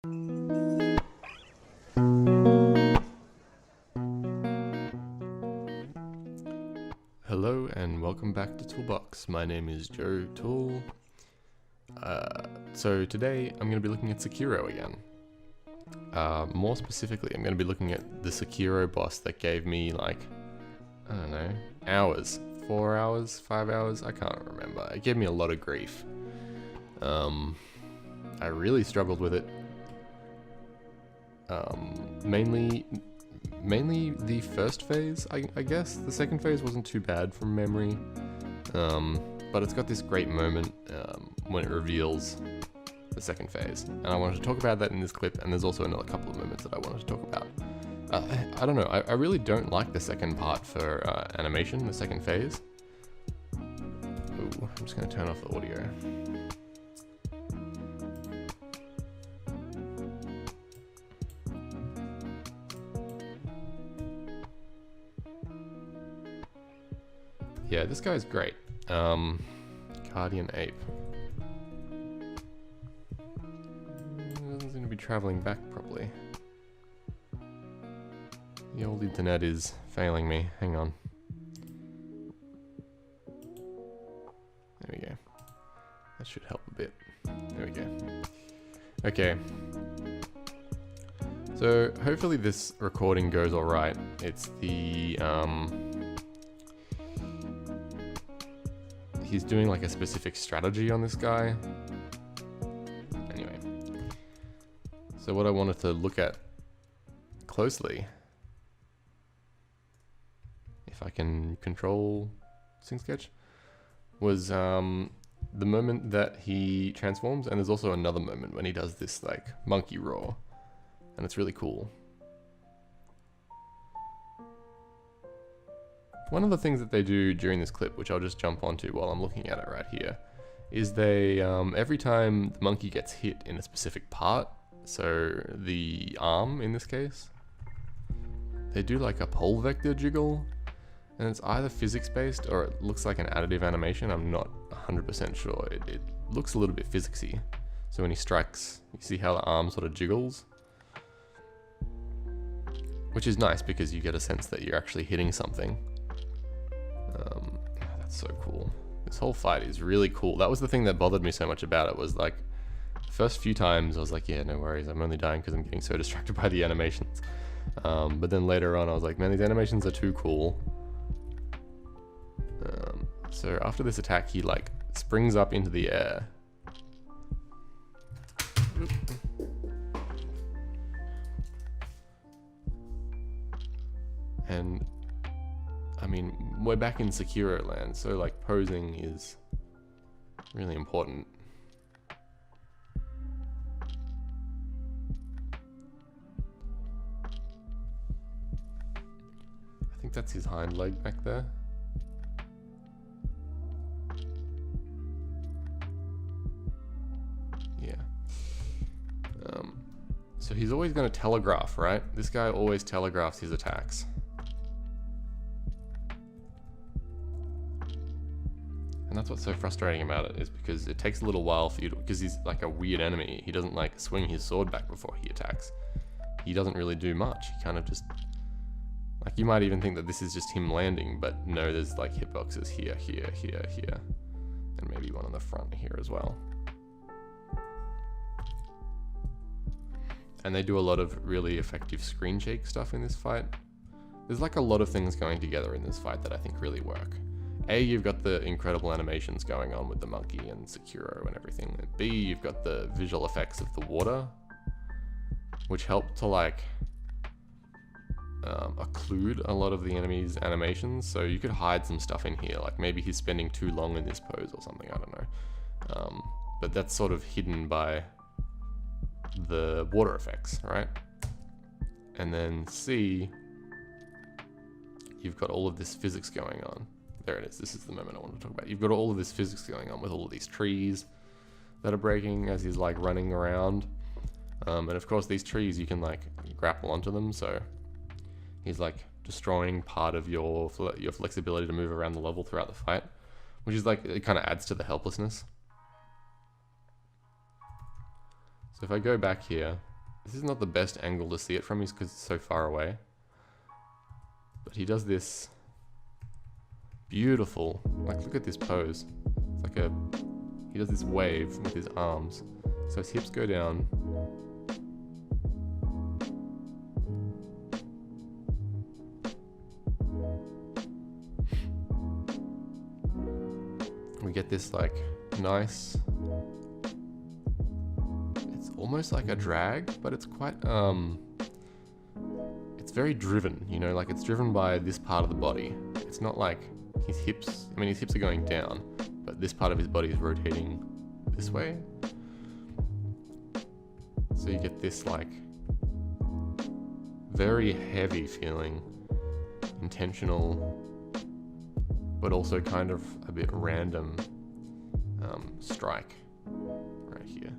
Hello and welcome back to Toolbox. My name is Joe Toole. So today I'm going to be looking at Sekiro again. More specifically, I'm going to be looking at the Sekiro boss that gave me like, I don't know, hours. 4 hours, 5 hours, I can't remember. It gave me a lot of grief. I really struggled with it. Mainly the first phase, I guess. The second phase wasn't too bad from memory. But it's got this great moment when it reveals the second phase. And I wanted to talk about that in this clip, and there's also another couple of moments that I wanted to talk about. I don't know, I really don't like the second part for animation, the second phase. Ooh, I'm just going to turn off the audio. Yeah, this guy's great. Guardian Ape. Doesn't seem to be traveling back properly. The old internet is failing me. Hang on. There we go. That should help a bit. There we go. Okay. So hopefully this recording goes alright. It's the he's doing like a specific strategy on this guy. Anyway, so what I wanted to look at closely, if I can control Sync Sketch, was the moment that he transforms, and there's also another moment when he does this like monkey roar, and it's really cool. One of the things that they do during this clip, which I'll just jump onto while I'm looking at it right here, is they, every time the monkey gets hit in a specific part, so the arm in this case, they do like a pole vector jiggle, and it's either physics based or it looks like an additive animation. I'm not 100% sure. It looks a little bit physicsy. So when he strikes, you see how the arm sort of jiggles, which is nice because you get a sense that you're actually hitting something. That's so cool. This whole fight is really cool. That was the thing that bothered me so much about it, was like the first few times I was like, yeah, no worries, I'm only dying because I'm getting so distracted by the animations. But then later on I was like, man, these animations are too cool. So after this attack, he like springs up into the air. And I mean, we're back in Sekiro land, so like posing is really important. I think that's his hind leg back there. Yeah. So he's always going to telegraph, right? This guy always telegraphs his attacks. And that's what's so frustrating about it, is because it takes a little while for you to, because he's like a weird enemy. He doesn't like swing his sword back before he attacks. He doesn't really do much. He kind of just, like, you might even think that this is just him landing, but no, there's like hitboxes here, here, here, here, and maybe one on the front here as well. And they do a lot of really effective screen shake stuff in this fight. There's like a lot of things going together in this fight that I think really work. A, you've got the incredible animations going on with the monkey and Sekiro and everything. And B, you've got the visual effects of the water, which help to like occlude a lot of the enemy's animations. So you could hide some stuff in here, like maybe he's spending too long in this pose or something, I don't know. But that's sort of hidden by the water effects, right? And then C, you've got all of this physics going on. There it is. This is the moment I want to talk about. You've got all of this physics going on with all of these trees that are breaking as he's like running around. And of course these trees, you can like grapple onto them. So he's like destroying part of your flexibility to move around the level throughout the fight, which is like, it kind of adds to the helplessness. So if I go back here, This is not the best angle to see it from because it's so far away. But he does this beautiful, like look at this pose. It's like he does this wave with his arms. So his hips go down. We get this like nice, it's almost like a drag, but it's quite, it's very driven, you know, like it's driven by this part of the body. It's not like his hips, I mean his hips are going down, but this part of his body is rotating this way. So you get this like very heavy feeling, intentional, but also kind of a bit random strike right here.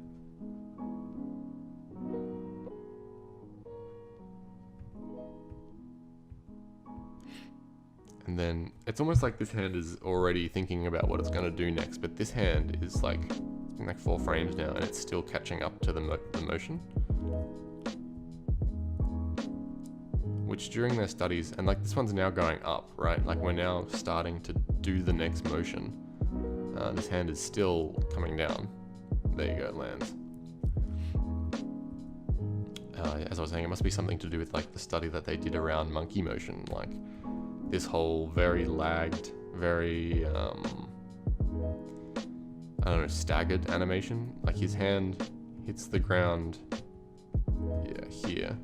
And then it's almost like this hand is already thinking about what it's going to do next, but this hand is like, it's been like 4 frames now and it's still catching up to the motion. Which during their studies, and like this one's now going up, right? Like we're now starting to do the next motion. This hand is still coming down. There you go, it lands. As I was saying, it must be something to do with like the study that they did around monkey motion, like this whole very lagged, very, I don't know, staggered animation. Like his hand hits the ground, yeah, here.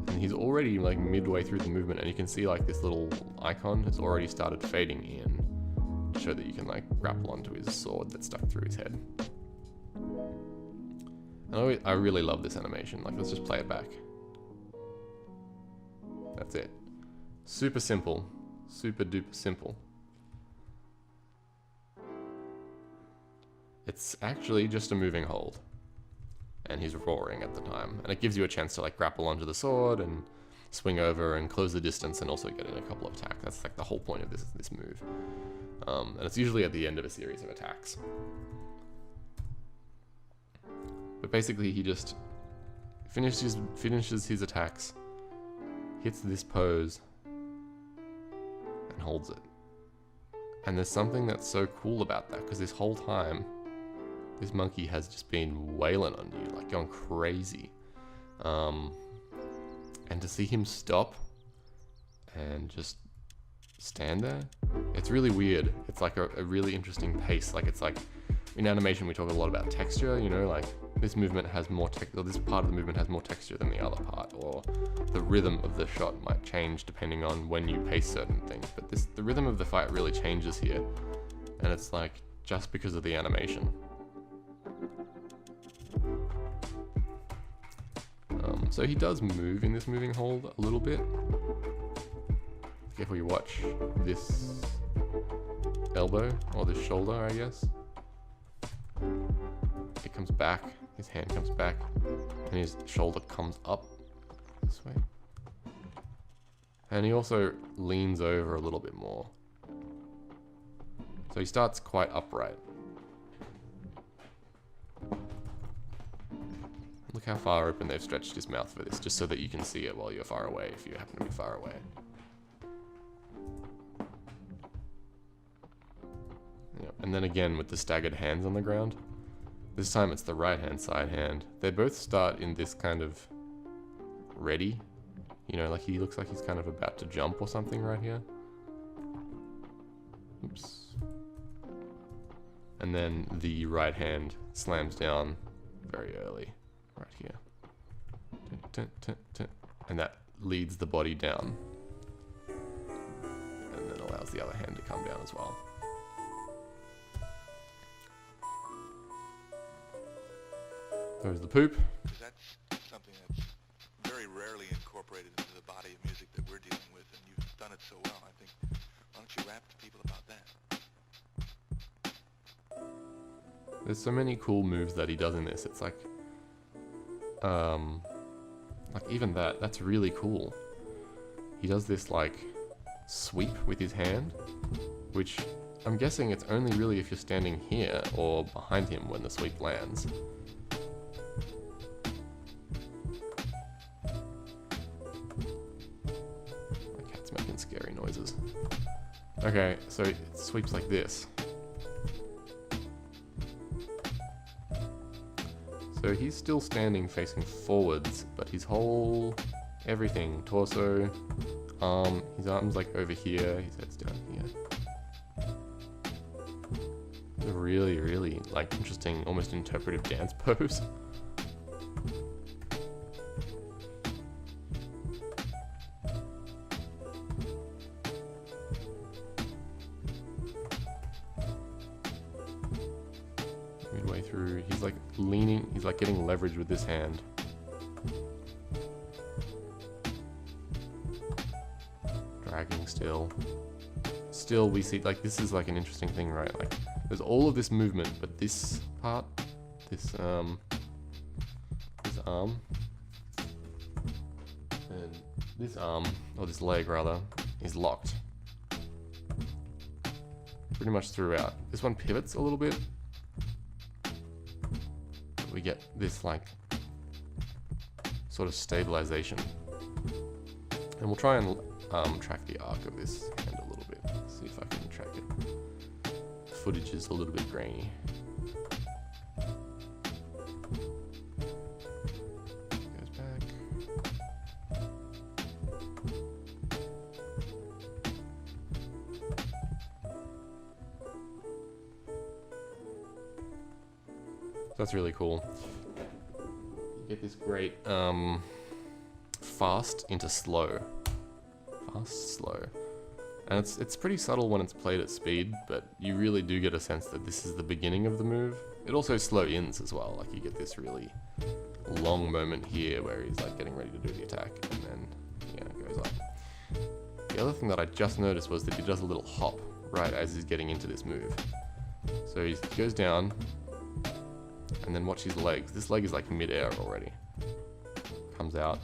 And he's already like midway through the movement and you can see like this little icon has already started fading in to show that you can like grapple onto his sword that's stuck through his head. And I really love this animation. Like, let's just play it back. That's it. Super simple. Super duper simple. It's actually just a moving hold. And he's roaring at the time. And it gives you a chance to like grapple onto the sword and swing over and close the distance and also get in a couple of attacks. That's like the whole point of this move. And it's usually at the end of a series of attacks. But basically he just finishes his attacks, hits this pose, and holds it. And there's something that's so cool about that, because this whole time, this monkey has just been wailing on you, like going crazy. And to see him stop and just stand there, it's really weird. It's like a really interesting pace. Like it's like, in animation we talk a lot about texture, you know, like this movement has more or this part of the movement has more texture than the other part, or the rhythm of the shot might change depending on when you pace certain things. But the rhythm of the fight really changes here, and it's like just because of the animation. So he does move in this moving hold a little bit. Careful you watch this elbow, or this shoulder, I guess. It comes back, his hand comes back, and his shoulder comes up this way. And he also leans over a little bit more. So he starts quite upright. Look how far open they've stretched his mouth for this, just so that you can see it while you're far away, if you happen to be far away. Yep. And then again with the staggered hands on the ground. This time it's the right hand side hand. They both start in this kind of ready. You know, like he looks like he's kind of about to jump or something right here. Oops. And then the right hand slams down very early. Right here. And that leads the body down. And then allows the other hand to come down as well. There's the poop. That's something that's very rarely incorporated into the body of music that we're dealing with, and you've done it so well. I think, why don't you rap to people about that? There's so many cool moves that he does in this. It's like even that's really cool. He does this like sweep with his hand, which I'm guessing it's only really if you're standing here or behind him when the sweep lands. scary noises. Okay, so it sweeps like this. So he's still standing facing forwards, but his whole everything, torso, his arms like over here, his head's down here. It's a really, really like interesting, almost interpretive dance pose. Midway through, he's like leaning, he's like getting leverage with this hand. Dragging still. Still we see, like, this is like an interesting thing, right? Like, there's all of this movement, but this part, this arm, and this arm, or this leg rather, is locked. Pretty much throughout. This one pivots a little bit. We get this like sort of stabilization, and we'll try and track the arc of this hand a little bit. See if I can track it. The footage is a little bit grainy. Goes back. That's really cool. You get this great fast into slow. Fast, slow. And it's pretty subtle when it's played at speed, but you really do get a sense that this is the beginning of the move. It also slow ins as well, like you get this really long moment here where he's like getting ready to do the attack, and then yeah, it goes up. The other thing that I just noticed was that he does a little hop right as he's getting into this move. So he goes down, and then watch his legs. This leg is like mid-air already. Comes out,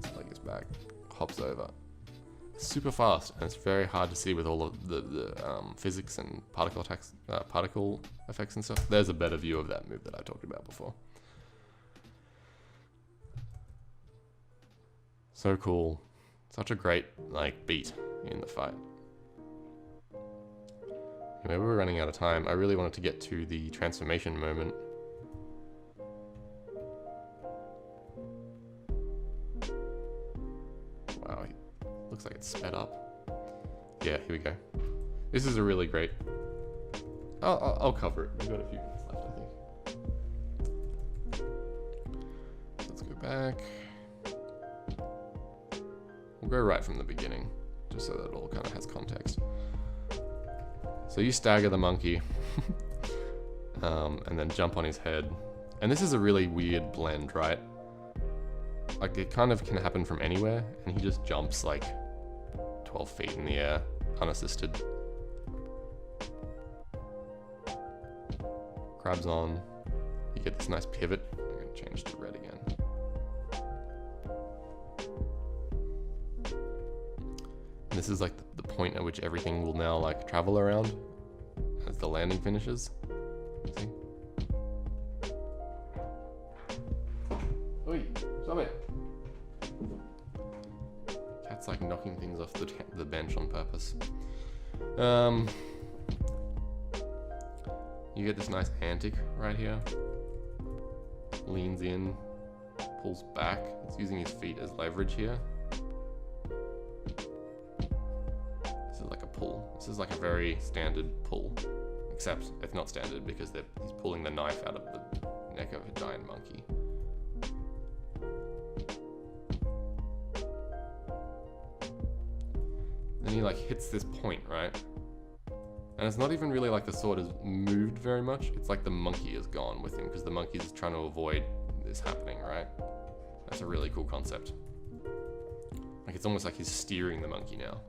this leg is back, hops over. Super fast, and it's very hard to see with all of the physics and particle effects and stuff. There's a better view of that move that I talked about before. So cool. Such a great like beat in the fight. Anyway, we're running out of time. I really wanted to get to the transformation moment. Wow, looks like it's sped up. Yeah, here we go. This is a really great... I'll cover it. We've got a few minutes left, I think. Let's go back. We'll go right from the beginning, just so that it all kind of has context. So you stagger the monkey, and then jump on his head. And this is a really weird blend, right? Like, it kind of can happen from anywhere, and he just jumps like 12 feet in the air, unassisted. Grabs on. You get this nice pivot. I'm going to change to red again. And this is like the point at which everything will now like travel around as the landing finishes. See? Oi, stop it! Cat's like knocking things off the bench on purpose. You get this nice antic right here. Leans in, pulls back. It's using his feet as leverage here. This is like a pull. This is like a very standard pull. Except it's not standard because he's pulling the knife out of the neck of a giant monkey. Then he like hits this point, right? And it's not even really like the sword has moved very much. It's like the monkey is gone with him because the monkey is trying to avoid this happening, right? That's a really cool concept. Like, it's almost like he's steering the monkey now.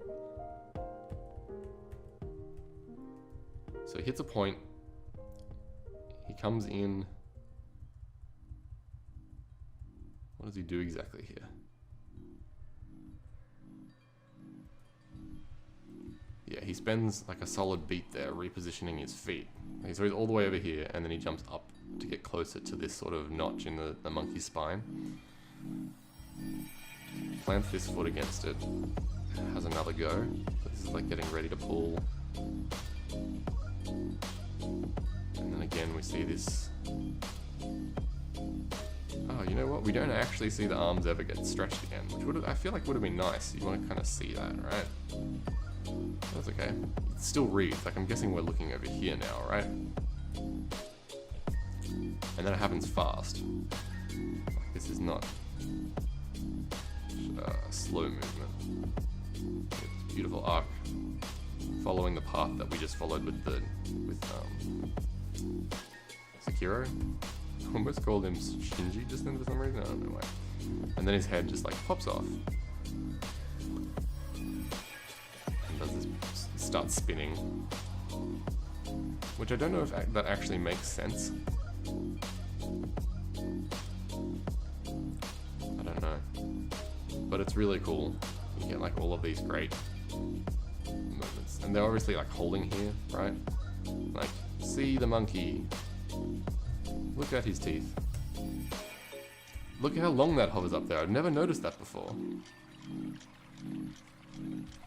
So he hits a point. He comes in. What does he do exactly here? Yeah, he spends like a solid beat there repositioning his feet. Okay, so he's all the way over here, and then he jumps up to get closer to this sort of notch in the monkey's spine. Plants this foot against it. has another go. This is like getting ready to pull. And then again we see this. Oh, you know what? We don't actually see the arms ever get stretched again, which I feel like would have been nice. You want to kind of see that, right? That's okay. It still reads. Like, I'm guessing we're looking over here now, right? And then it happens fast. Like, this is not a slow movement. It's a beautiful arc, following the path that we just followed with Sekiro. I almost called him Shinji just then for some reason. I don't know why. And then his head just like pops off. And does this, starts spinning. Which I don't know if that actually makes sense. I don't know. But it's really cool. You get like all of these great movements. And they're obviously like holding here, right? Like, see the monkey. Look at his teeth. Look at how long that hovers up there. I've never noticed that before.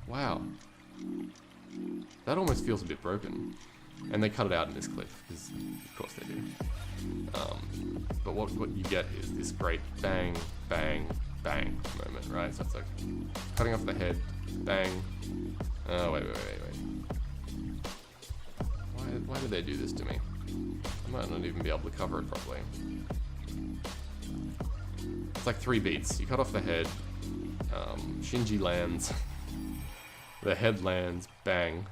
Wow. That almost feels a bit broken. And they cut it out in this clip, because of course they do. But what you get is this great bang, bang, bang moment, right? So it's like cutting off the head, bang. Oh, wait. Why did they do this to me? I might not even be able to cover it properly. It's like 3 beats. You cut off the head, Shinji lands, the head lands, bang.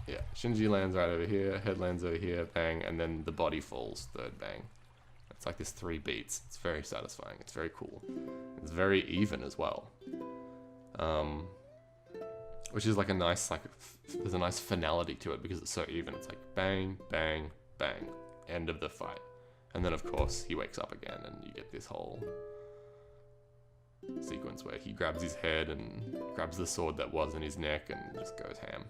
Yeah, Shinji lands right over here, head lands over here, bang, and then the body falls, third bang. It's like this 3 beats. It's very satisfying. It's very cool. It's very even as well. Which is like a nice, there's a nice finality to it because it's so even. It's like bang, bang, bang, end of the fight. And then of course he wakes up again and you get this whole sequence where he grabs his head and grabs the sword that was in his neck and just goes ham.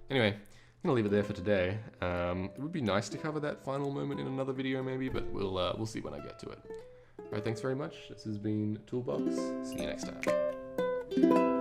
Anyway, I'm gonna leave it there for today. It would be nice to cover that final moment in another video maybe, but we'll see when I get to it. Alright, thanks very much. This has been Toolbox. See you next time.